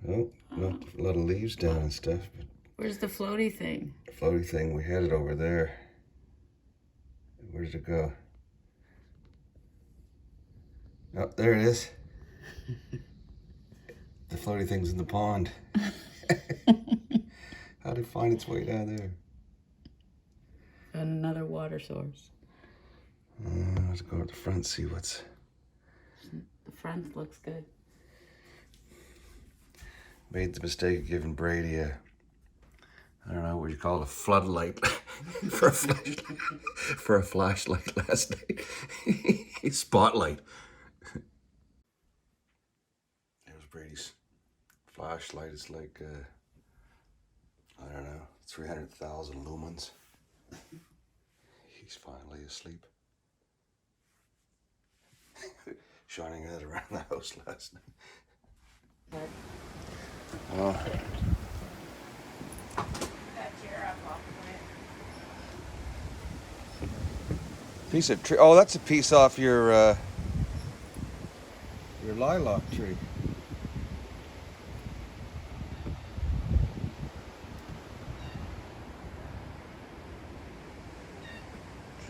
Oh, not a lot of leaves down and stuff. But Where's the floaty thing? the floaty thing, we had it over there. Where did it go? Oh, there it is. The floaty thing's in the pond. How did it find its way down there? Another water source. Let's go to the front, see what's... The front looks good. Made the mistake of giving Brady a, I don't know, what you call it, a floodlight for a flashlight, for a flashlight last night. Spotlight. There's Brady's flashlight. It's like, I don't know, 300,000 lumens. He's finally asleep. Shining it around the house last night. Oh. Piece of tree. Oh, that's a piece off your lilac tree.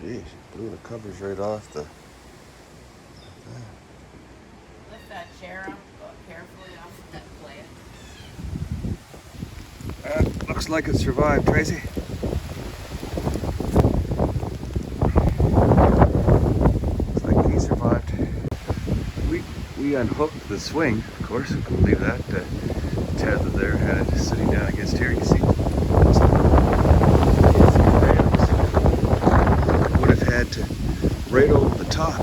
Jeez, blew the covers right off the... Lift that chair up carefully off of that plant. Looks like it survived, Tracy. Looks like he survived. We unhooked the swing, of course. We couldn't leave that tether there. Had it sitting down against here. You see, would have had to right over the top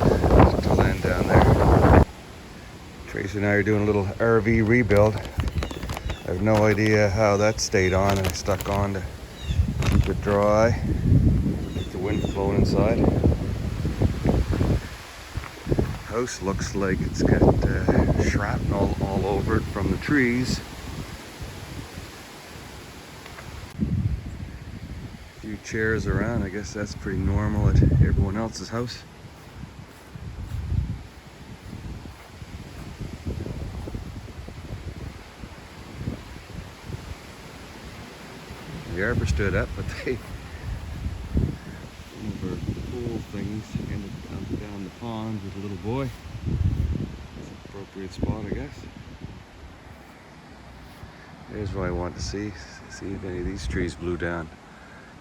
to land down there. Tracy and I are doing a little RV rebuild. I have no idea how that stayed on and stuck on to keep it dry, keep the wind flowing inside. House looks like it's got shrapnel all over it from the trees. A few chairs around, I guess that's pretty normal at everyone else's house. The arbor stood up, but they, one of our pool things ended up down the pond with a little boy. That's an appropriate spot, I guess. Here's what I want to see if any of these trees blew down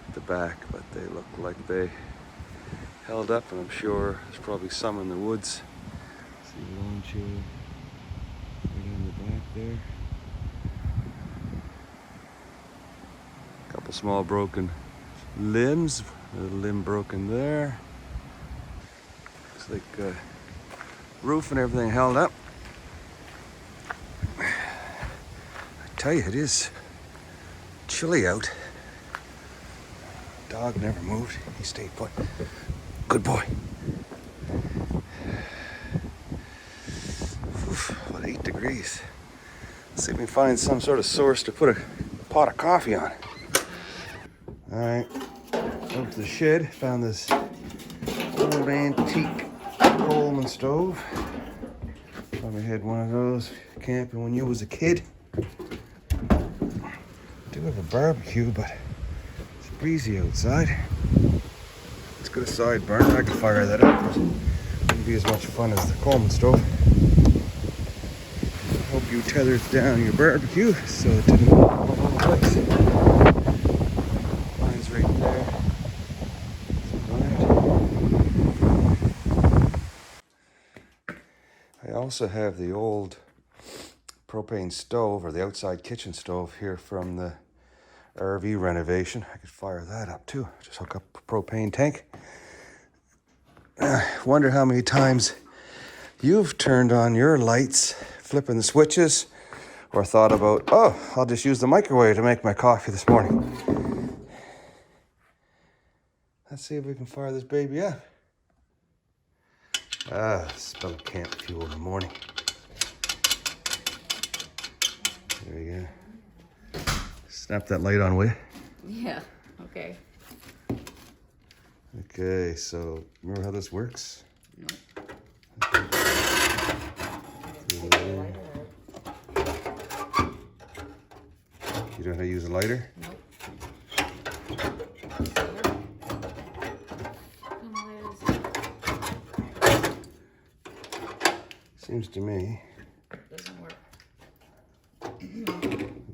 at the back, but they look like they held up, and I'm sure there's probably some in the woods. See the lawn chair right on the back there. Couple small broken limbs, a limb broken there. Looks like roof and everything held up. I tell you, it is chilly out. Dog never moved, he stayed put. Good boy. Oof, about 8 degrees. Let's see if we can find some sort of source to put a pot of coffee on. Alright, over to the shed, found this old antique Coleman stove. Probably had one of those camping when you was a kid. Do have a barbecue, but it's breezy outside. It's got a side burner, I can fire that up. It wouldn't be as much fun as the Coleman stove. Hope you tethered down your barbecue so it didn't go all over the place. Right there. I also have the old propane stove, or the outside kitchen stove here from the RV renovation. I could fire that up too. Just hook up a propane tank. Wonder how many times you've turned on your lights, flipping the switches, or thought about, oh, I'll just use the microwave to make my coffee this morning. Let's see if we can fire this baby up. Smell of camp fuel in the morning. There you go. Snap that light on, will you? Yeah, okay. Okay, so remember how this works? Nope. You don't know how to use a lighter? Nope. Seems to me Doesn't work.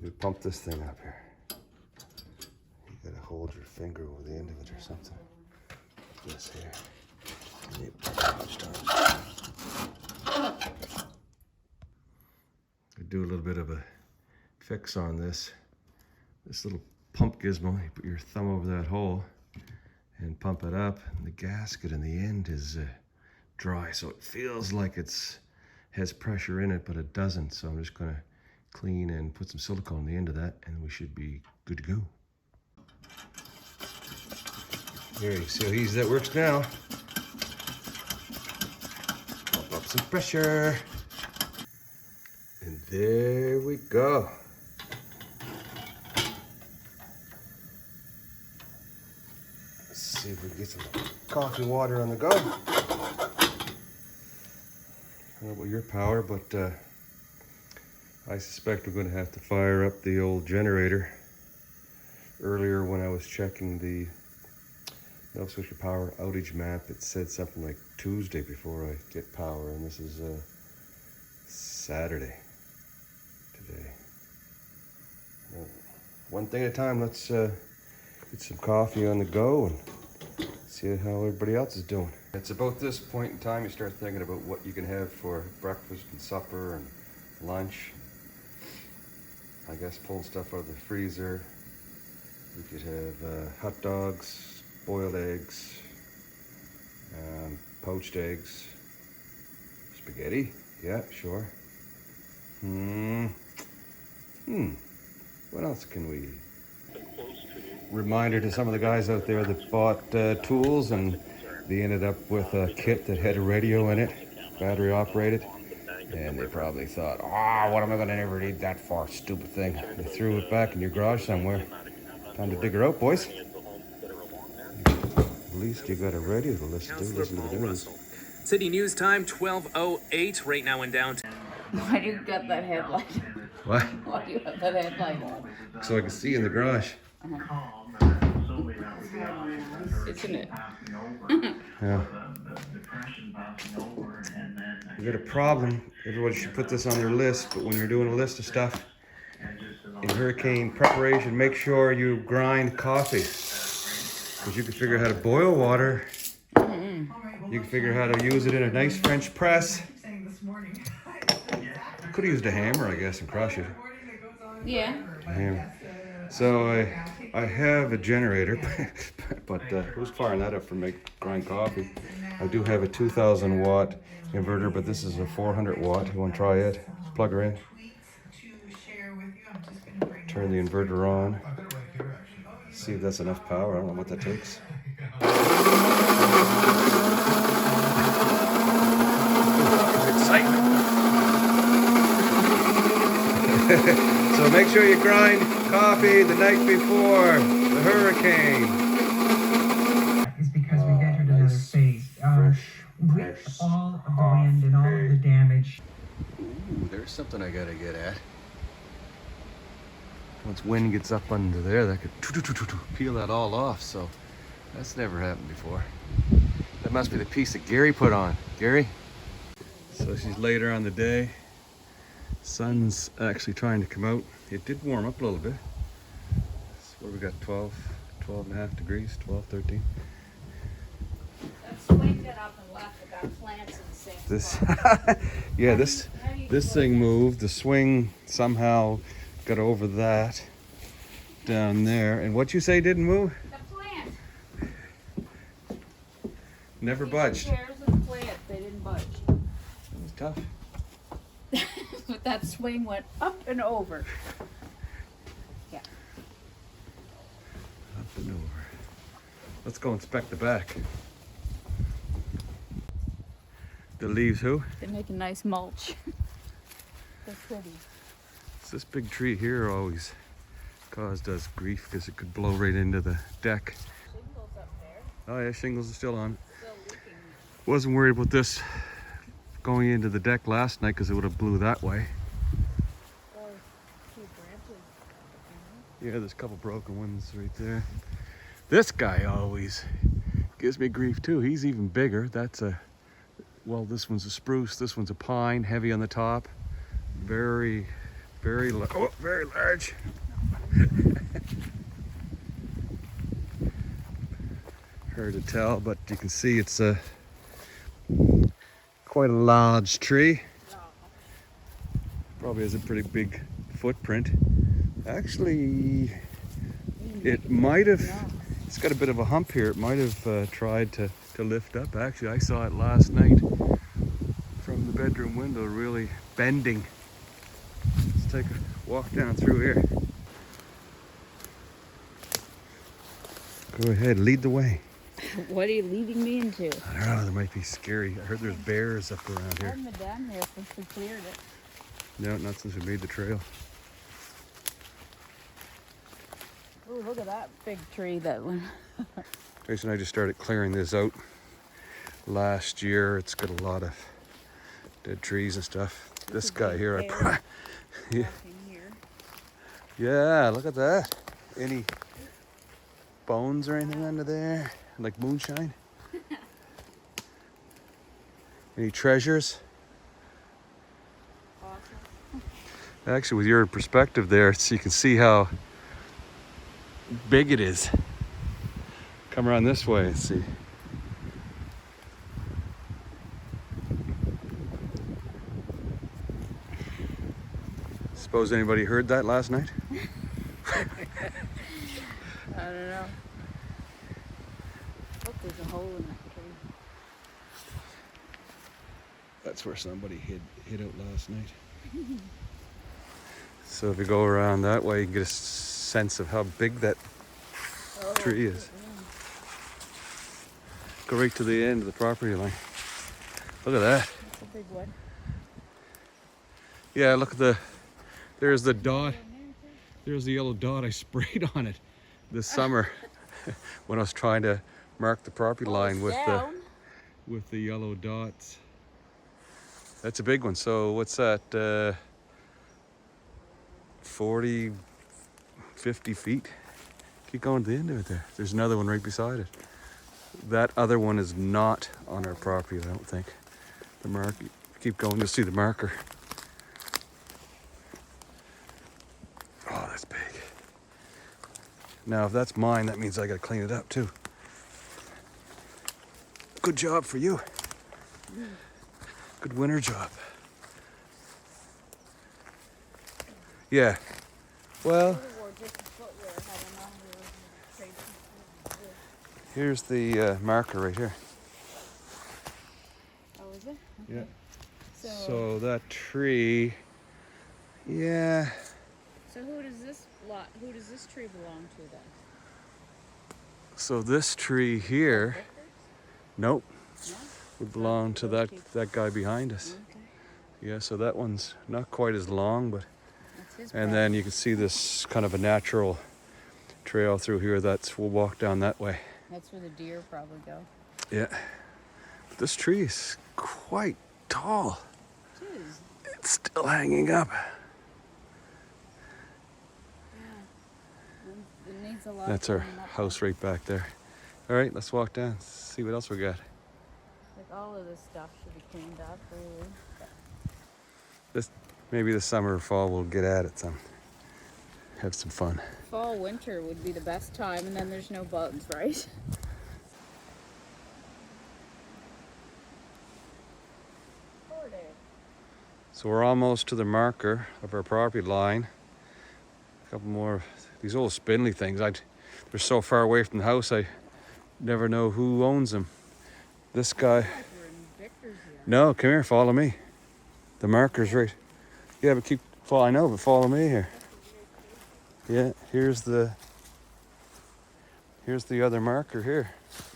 we pump this thing up here. You gotta hold your finger over the end of it or something. This here. I do a little bit of a fix on this. This little pump gizmo, you put your thumb over that hole and pump it up. And the gasket in the end is dry, so it feels like has pressure in it, but it doesn't. So I'm just gonna clean and put some silicone on the end of that, and we should be good to go. There, you see how easy that works now. Pump up some pressure. And there we go. Let's see if we can get some coffee water on the go. I don't know about your power, but I suspect we're going to have to fire up the old generator. Earlier when I was checking the Nova Scotia power outage map, it said something like Tuesday before I get power, and this is Saturday today. Well, one thing at a time. Let's get some coffee on the go and see how everybody else is doing. It's about this point in time you start thinking about what you can have for breakfast and supper and lunch. I guess pull stuff out of the freezer. We could have hot dogs, boiled eggs, poached eggs, spaghetti. Yeah, sure. What else can we eat? Reminder to some of the guys out there that bought tools and they ended up with a kit that had a radio in it, battery operated, and they probably thought, what am I gonna ever need that for? Stupid thing. They threw it back in your garage somewhere. Time to dig her out, boys. At least you got a radio to listen to the news. City News Time, 12:08, right now in downtown. Why do you got that headlight? What? Why do you have that headlight on? So I can see in the garage. Isn't it? Yeah. You got a problem. Everybody should put this on their list, but when you're doing a list of stuff in hurricane preparation, make sure you grind coffee. Because you can figure out how to boil water. You can figure out how to use it in a nice French press. Could have used a hammer, I guess, and crush it. Yeah. A hammer. So I have a generator, but who's firing that up for grind coffee? I do have a 2,000 watt inverter, but this is a 400 watt. You want to try it? Plug her in. Turn the inverter on. See if that's enough power. I don't know what that takes. Excitement. So make sure you grind coffee the night before the hurricane. Is because we've entered another phase. With all of the wind and all of the damage. Ooh, there's something I gotta get at. Once wind gets up under there, that could peel that all off. So that's never happened before. That must be the piece that Gary put on. Gary? So she's later on the day. Sun's actually trying to come out. It did warm up a little bit. So what have we got? 12 and a half degrees, 12, 13. That swing got up and left. It got plants in the same spot. Yeah, this thing moved. The swing somehow got over that down there. And what you say didn't move? The plant. Never budged. The chairs and the plant, they didn't budge. It was tough. But that swing went up and over. Yeah. Up and over. Let's go inspect the back. The leaves who? They make a nice mulch. They're pretty. It's this big tree here always caused us grief because it could blow right into the deck. Shingles up there. Oh yeah, shingles are still on. Still looking. Wasn't worried about this going into the deck last night because it would have blew that way. Oh, few branches. Yeah, there's a couple broken ones right there. This guy always gives me grief too. He's even bigger. That's a, well, this one's a spruce. This one's a pine, heavy on the top. Very, very, very large. Hard to tell, but you can see it's a quite a large tree. Probably has a pretty big footprint. Actually, it might have, it's got a bit of a hump here. It might have tried to lift up. Actually, I saw it last night from the bedroom window, really bending. Let's take a walk down through here. Go ahead, lead the way. What are you leading me into? I don't know, there might be scary. I heard there's bears up around I here. haven't been down here since we cleared it. No, not since we made the trail. Oh, look at that big tree that went. Jason and I just started clearing this out last year. It's got a lot of dead trees and stuff. This guy here, yeah. Yeah, look at that. Any bones or anything under there? Like moonshine? Any treasures? Awesome. Actually, with your perspective there, so you can see how big it is. Come around this way and see. Suppose anybody heard that last night? I don't know. Look, there's a hole in that tree. That's where somebody hid out last night. So if you go around that way, you can get a sense of how big that tree is. Go right to the end of the property line. Look at that. That's a big one. Yeah, look at there's the dot. There's the yellow dot I sprayed on it this summer when I was trying to mark the property line with the yellow dots. That's a big one. So what's that? 40, 50 feet. Keep going to the end of it there. There's another one right beside it. That other one is not on our property, I don't think. The mark, keep going, you'll see the marker. Oh, that's big. Now, if that's mine, that means I gotta clean it up too. Good job for you. Good winter job. Yeah. Well, here's the marker right here. Oh, is it? Yeah. So that tree, yeah. So who does this tree belong to then? So this tree here, nope, No? would belong to that guy behind us. Okay. Yeah, so that one's not quite as long, but, That's his and then you can see this kind of a natural trail through here. We'll walk down that way. That's where the deer probably go. Yeah. But this tree is quite tall. It is. It's still hanging up. Yeah. It needs a lot. That's our house right back there. All right, let's walk down, see what else we got. Like all of this stuff should be cleaned up, really. Maybe this summer or fall we'll get at it have some fun. Fall, winter would be the best time, and then there's no bugs, right? So we're almost to the marker of our property line. A couple more, these old spindly things. They're so far away from the house, I never know who owns them. This guy. No, come here, follow me. The marker's right. Yeah, but I know, but follow me here. Yeah, here's the other marker here. Isn't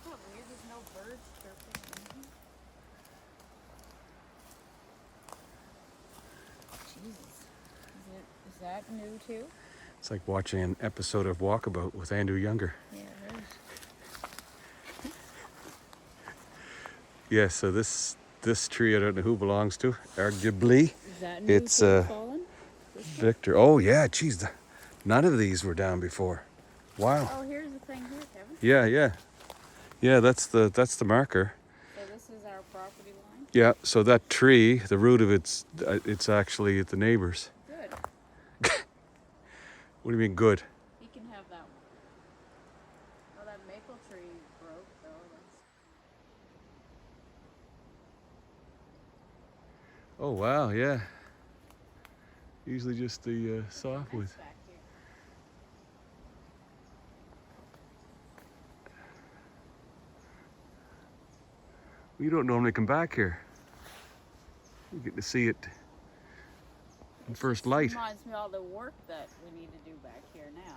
that weird? There's no birds chirping. Jesus. Is that new too? It's like watching an episode of Walkabout with Andrew Younger. Yeah, it is. Yeah, so this tree, I don't know who belongs to. Arguably, Is that new it's fallen? Victor. Oh yeah, geez, none of these were down before. Wow. Oh, here's the thing here, Kevin. Yeah. That's the marker. So this is our property line. Yeah. So that tree, the root of it's actually the neighbor's. Good. What do you mean good? He can have that one. Oh, that maple tree broke though. Oh wow, yeah. Usually just the softwood. That's back here. You don't normally come back here. You get to see it in first light. Reminds me of all the work that we need to do back here now.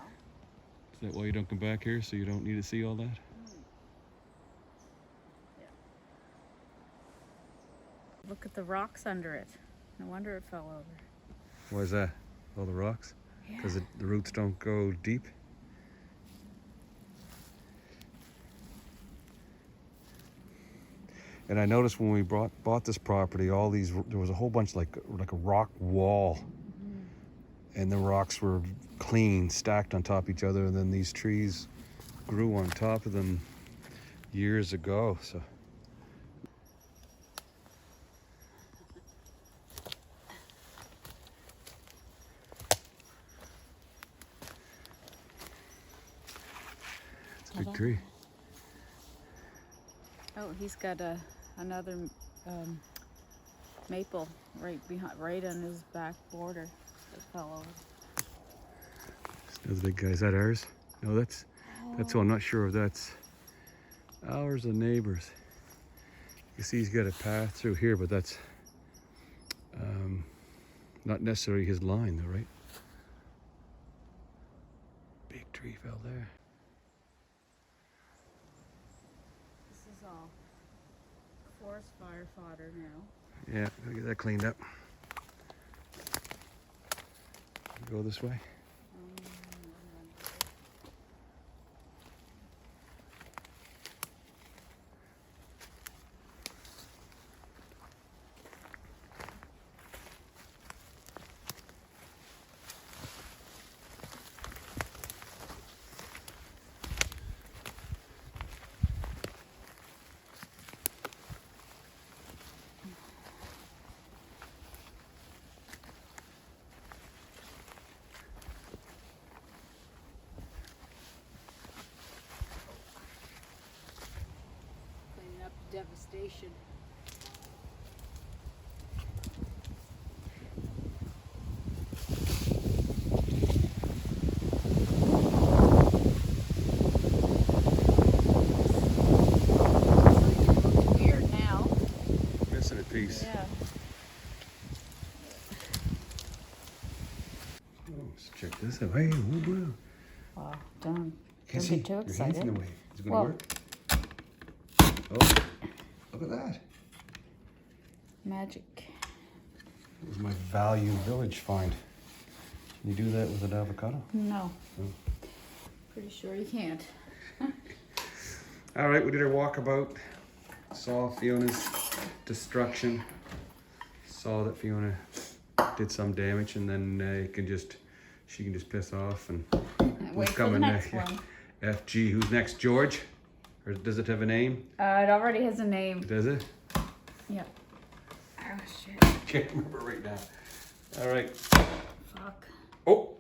Is that why you don't come back here? So you don't need to see all that? Yeah. Look at the rocks under it. No wonder it fell over. Why is that? All the rocks? Because the roots don't go deep? And I noticed when we bought this property, there was a whole bunch like a rock wall. And the rocks were clean, stacked on top of each other, and then these trees grew on top of them years ago. So it's a big tree. Oh, he's got another maple right on his back border. It fell over. Another big guy. Is that ours? No, that's all. I'm not sure if that's ours or neighbors. You see he's got a path through here, but that's not necessarily his line though, right? Big tree fell there. This is all forest fire fodder now. Yeah, gotta get that cleaned up. Go this way. Cleaning up devastation. Weird now. Missing a piece. Yeah. Oh, let's check this out. Hey, woo. Wow, don't Can't be see. too Your hand's excited. in the way. Is it gonna Well- work? Oh, look at that. Magic. It was my Value Village find. Can you do that with an avocado? No. No. Pretty sure you can't. All right, we did our walkabout. Saw Fiona's destruction. Saw that Fiona did some damage, and then she can just piss off. And Wait for the next next? one. FG. Who's next? George? Or does it have a name? It already has a name. Does it? Yep. Oh shit. Can't remember right now. All right. Fuck. Oh,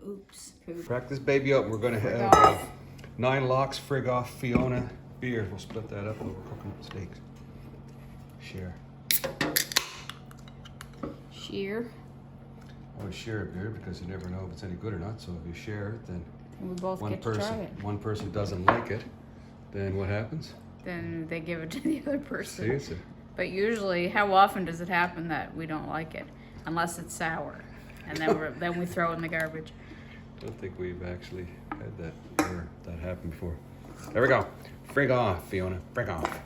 Oops. Poop. crack this baby up. We're gonna Frig have off. 9 locks frig off Fiona beer. We'll split that up while we're cooking up steaks. Share. Shear. I always share a beer because you never know if it's any good or not. So if you share it, then And we both one get to try person it. one person doesn't like it, then what happens? Then they give it to the other person. See, it's a, But usually, how often does it happen that we don't like it? Unless it's sour. And then we throw it in the garbage. I don't think we've actually had that happen before. There we go. Frig off, Fiona. Frig off.